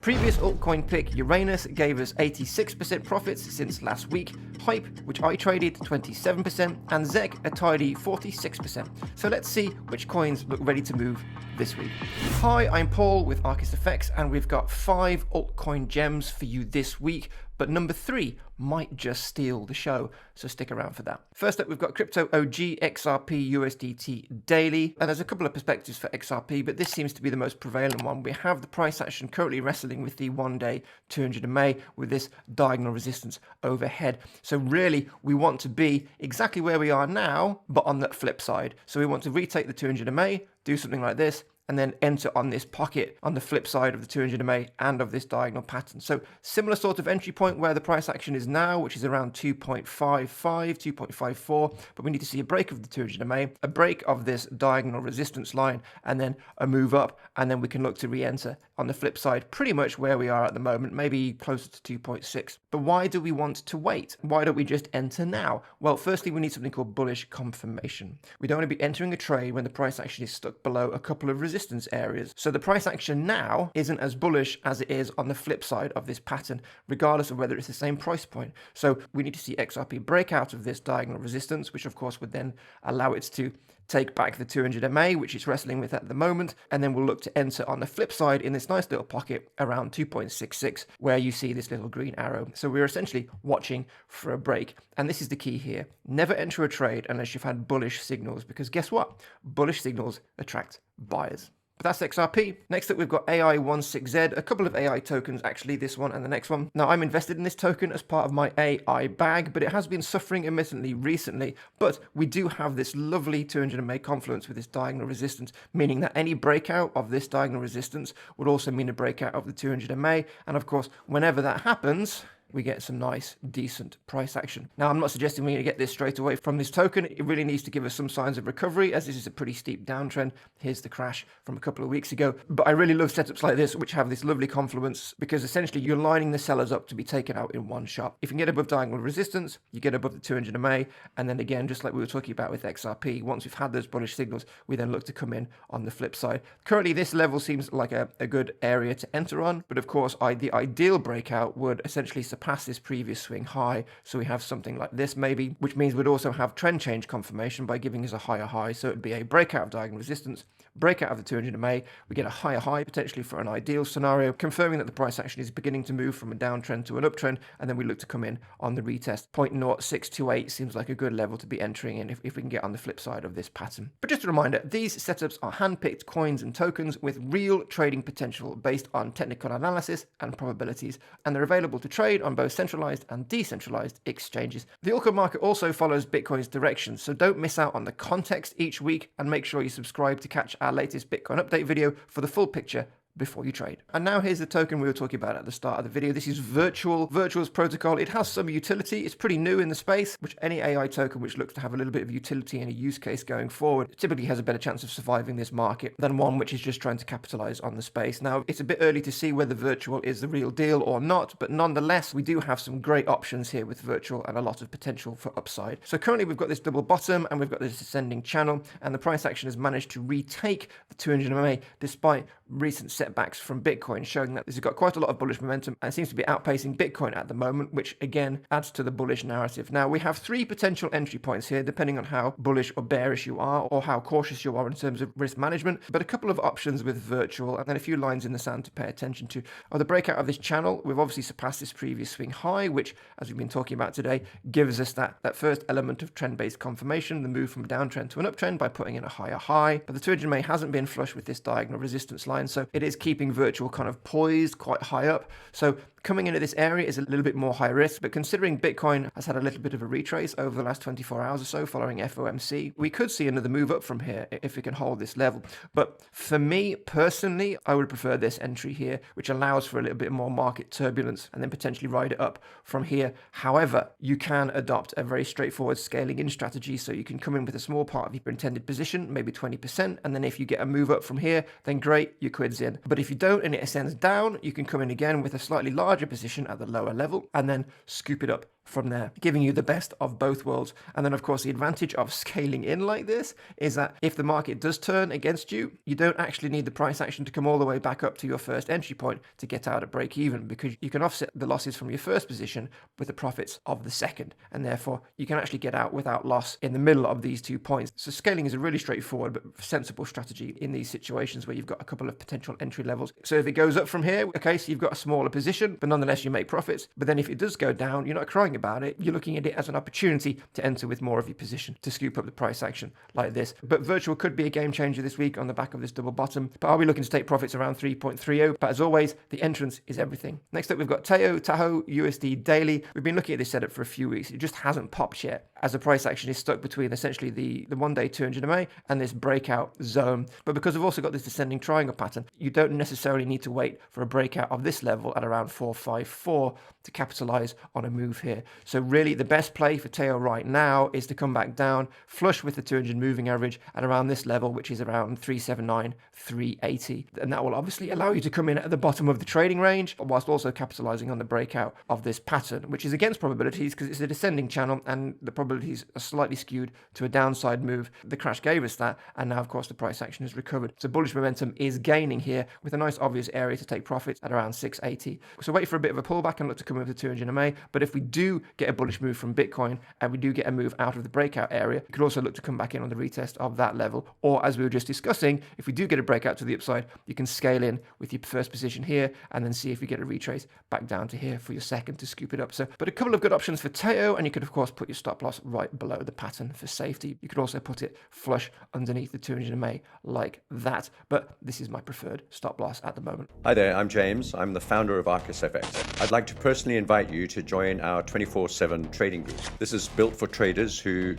Previous altcoin pick Uranus gave us 86% profits since last week, Hype, which I traded, 27%, and Zeg a tidy 46%. So let's see which coins look ready to move this week. Hi, I'm Paul with ArcisFX, and we've got 5 altcoin gems for you this week, but number 3 might just steal the show, so stick around for that. First up, we've got Crypto OG XRP USDT daily, and there's a couple of perspectives for XRP, but this seems to be the most prevalent one. We have the price action currently wrestling with the 1-day 200 MA with this diagonal resistance overhead. So really, we want to be exactly where we are now, but on the flip side. So we want to retake the 200 MA, do something like this, and then enter on this pocket on the flip side of the 200 MA and of this diagonal pattern. So similar sort of entry point where the price action is now, which is around 2.55, 2.54, but we need to see a break of the 200 MA, a break of this diagonal resistance line, and then a move up, and then we can look to re-enter on the flip side, pretty much where we are at the moment, maybe closer to 2.6. But why do we want to wait? Why don't we just enter now? Well, firstly, we need something called bullish confirmation. We don't want to be entering a trade when the price action is stuck below a couple of resistance areas. So the price action now isn't as bullish as it is on the flip side of this pattern, regardless of whether it's the same price point. So we need to see XRP break out of this diagonal resistance, which of course would then allow it to take back the 200 MA, which it's wrestling with at the moment, and then we'll look to enter on the flip side in this nice little pocket around 2.66, where you see this little green arrow. So we're essentially watching for a break, and this is the key here. Never enter a trade unless you've had bullish signals, because guess what? Bullish signals attract buyers. But that's XRP. Next up, we've got AI16Z, a couple of AI tokens, actually, this one and the next one. Now, I'm invested in this token as part of my AI bag, but it has been suffering intermittently recently. But we do have this lovely 200 MA confluence with this diagonal resistance, meaning that any breakout of this diagonal resistance would also mean a breakout of the 200 MA. And of course, whenever that happens, we get some nice, decent price action. Now, I'm not suggesting we're going to get this straight away from this token. It really needs to give us some signs of recovery, as this is a pretty steep downtrend. Here's the crash from a couple of weeks ago. But I really love setups like this, which have this lovely confluence, because essentially you're lining the sellers up to be taken out in one shot. If you can get above diagonal resistance, you get above the 200 MA, and then again, just like we were talking about with XRP, once we've had those bullish signals, we then look to come in on the flip side. Currently, this level seems like a good area to enter on, but of course, the ideal breakout would essentially surpass this previous swing high. So we have something like this maybe, which means we'd also have trend change confirmation by giving us a higher high. So it'd be a breakout of diagonal resistance, breakout of the 200 MA, we get a higher high potentially for an ideal scenario, confirming that the price action is beginning to move from a downtrend to an uptrend, and then we look to come in on the retest. 0.0628 seems like a good level to be entering in if we can get on the flip side of this pattern. But just a reminder, these setups are hand-picked coins and tokens with real trading potential based on technical analysis and probabilities, and they're available to trade on both centralized and decentralized exchanges. The altcoin market also follows Bitcoin's direction, so don't miss out on the context each week, and make sure you subscribe to catch our latest Bitcoin update video for the full picture before you trade. And now here's the token we were talking about at the start of the video. This is Virtual. Virtual's protocol, it has some utility. It's pretty new in the space, which any AI token which looks to have a little bit of utility and a use case going forward typically has a better chance of surviving this market than one which is just trying to capitalize on the space. Now, it's a bit early to see whether Virtual is the real deal or not, but nonetheless, we do have some great options here with Virtual and a lot of potential for upside. So currently we've got this double bottom and we've got this ascending channel, and the price action has managed to retake the 200 MA despite recent setbacks from Bitcoin, showing that this has got quite a lot of bullish momentum and seems to be outpacing Bitcoin at the moment, which again adds to the bullish narrative. Now, we have 3 potential entry points here, depending on how bullish or bearish you are or how cautious you are in terms of risk management, but a couple of options with Virtual and then a few lines in the sand to pay attention to. The breakout of this channel, we've obviously surpassed this previous swing high, which, as we've been talking about today, gives us that first element of trend-based confirmation, the move from a downtrend to an uptrend by putting in a higher high. But the 200 MA hasn't been flush with this diagonal resistance line, so it is keeping Virtual kind of poised quite high up. So coming into this area is a little bit more high risk, but considering Bitcoin has had a little bit of a retrace over the last 24 hours or so following FOMC, we could see another move up from here if we can hold this level. But for me personally, I would prefer this entry here, which allows for a little bit more market turbulence and then potentially ride it up from here. However, you can adopt a very straightforward scaling in strategy, so you can come in with a small part of your intended position, maybe 20%, and then if you get a move up from here, then great, your quid's in. But if you don't and it ascends down, you can come in again with a slightly larger larger position at the lower level and then scoop it up from there, giving you the best of both worlds. And then of course the advantage of scaling in like this is that if the market does turn against you, you don't actually need the price action to come all the way back up to your first entry point to get out at break even, because you can offset the losses from your first position with the profits of the second, and therefore you can actually get out without loss in the middle of these 2 points. So scaling is a really straightforward but sensible strategy in these situations where you've got a couple of potential entry levels. So if it goes up from here, okay, so you've got a smaller position, but nonetheless you make profits. But then if it does go down, you're not crying about it. You're looking at it as an opportunity to enter with more of your position to scoop up the price action like this. But virtual could be a game changer this week on the back of this double bottom. But I'll be looking to take profits around 3.30. But as always, the entrance is everything. Next up, we've got TAO USD daily. We've been looking at this setup for a few weeks. It just hasn't popped yet, as the price action is stuck between essentially the 1 day 200 MA and this breakout zone. But because we've also got this descending triangle pattern, you don't necessarily need to wait for a breakout of this level at around 454 to capitalize on a move here. So really the best play for TAO right now is to come back down flush with the 200 moving average at around this level, which is around 379, 380. And that will obviously allow you to come in at the bottom of the trading range whilst also capitalizing on the breakout of this pattern, which is against probabilities because it's a descending channel and the probabilities are slightly skewed to a downside move. The crash gave us that, and now of course the price action has recovered. So bullish momentum is gaining here with a nice obvious area to take profits at around 680. So wait for a bit of a pullback and look to come over the 200 MA. But if we do get a bullish move from Bitcoin and we do get a move out of the breakout area, you could also look to come back in on the retest of that level. Or as we were just discussing, if we do get a breakout to the upside, you can scale in with your first position here and then see if you get a retrace back down to here for your second to scoop it up. So, but a couple of good options for TAO, and you could of course put your stop loss right below the pattern for safety. You could also put it flush underneath the 200 MA like that, but this is my preferred stop loss at the moment. Hi there, I'm James. I'm the founder of ArcisFX. I'd like to personally invite you to join our 24/7 trading group. This is built for traders who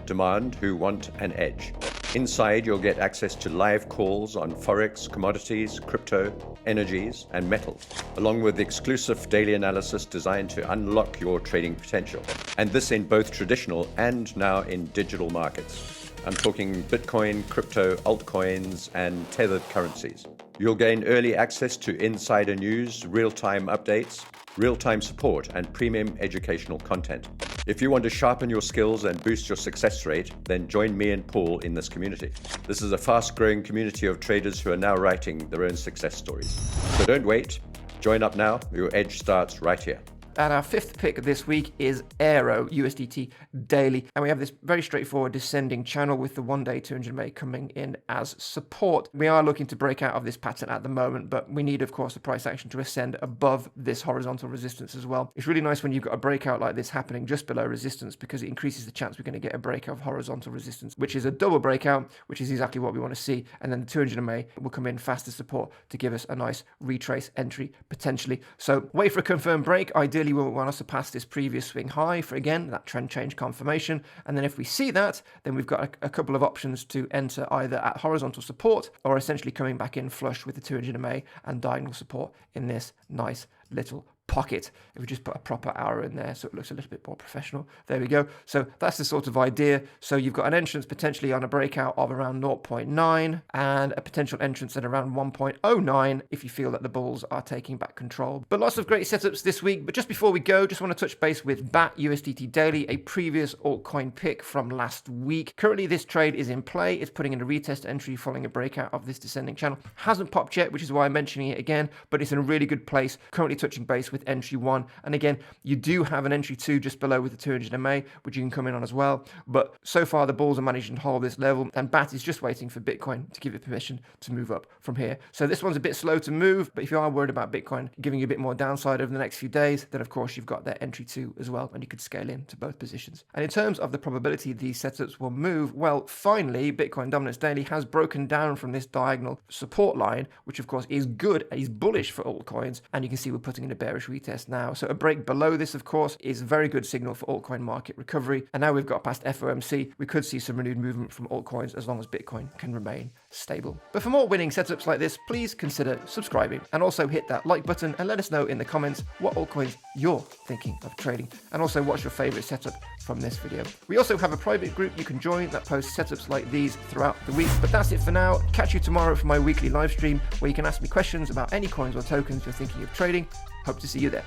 want an edge. Inside, you'll get access to live calls on Forex, commodities, crypto, energies, and metals, along with exclusive daily analysis designed to unlock your trading potential. And this in both traditional and now in digital markets. I'm talking Bitcoin, crypto, altcoins, and tethered currencies. You'll gain early access to insider news, real-time updates, real-time support, and premium educational content. If you want to sharpen your skills and boost your success rate, then join me and Paul in this community. This is a fast-growing community of traders who are now writing their own success stories. So don't wait. Join up now. Your edge starts right here. And our fifth pick this week is AERO USDT daily. And we have this very straightforward descending channel with the 1 day 200 MA coming in as support. We are looking to break out of this pattern at the moment, but we need, of course, the price action to ascend above this horizontal resistance as well. It's really nice when you've got a breakout like this happening just below resistance, because it increases the chance we're going to get a breakout of horizontal resistance, which is a double breakout, which is exactly what we want to see. And then the 200 MA will come in fast as support to give us a nice retrace entry potentially. So wait for a confirmed break. Ideally, we will want to surpass this previous swing high for, again, that trend change confirmation. And then if we see that, then we've got a couple of options to enter either at horizontal support or essentially coming back in flush with the 200 MA and diagonal support in this nice little pocket. If we just put a proper arrow in there so it looks a little bit more professional. There we go. So that's the sort of idea. So you've got an entrance potentially on a breakout of around 0.9 and a potential entrance at around 1.09 if you feel that the bulls are taking back control. But lots of great setups this week. But just before we go, just want to touch base with BAT USDT daily, a previous altcoin pick from last week. Currently this trade is in play. It's putting in a retest entry following a breakout of this descending channel. Hasn't popped yet, which is why I'm mentioning it again, but it's in a really good place. Currently touching base with entry 1, and again you do have an entry 2 just below with the 200 MA which you can come in on as well. But so far the bulls are managing to hold this level, and BAT is just waiting for Bitcoin to give it permission to move up from here. So this one's a bit slow to move, but if you are worried about Bitcoin giving you a bit more downside over the next few days, then of course you've got that entry 2 as well, and you could scale in to both positions. And in terms of the probability these setups will move, well, finally Bitcoin Dominance Daily has broken down from this diagonal support line, which of course is good and is bullish for altcoins, and you can see we're putting in a bearish retest now. So a break below this, of course, is a very good signal for altcoin market recovery. And now we've got past FOMC, we could see some renewed movement from altcoins as long as Bitcoin can remain stable. But for more winning setups like this, please consider subscribing and also hit that like button and let us know in the comments what altcoins you're thinking of trading, and also what's your favorite setup from this video. We also have a private group you can join that posts setups like these throughout the week. But that's it for now. Catch you tomorrow for my weekly live stream where you can ask me questions about any coins or tokens you're thinking of trading. Hope to see you there.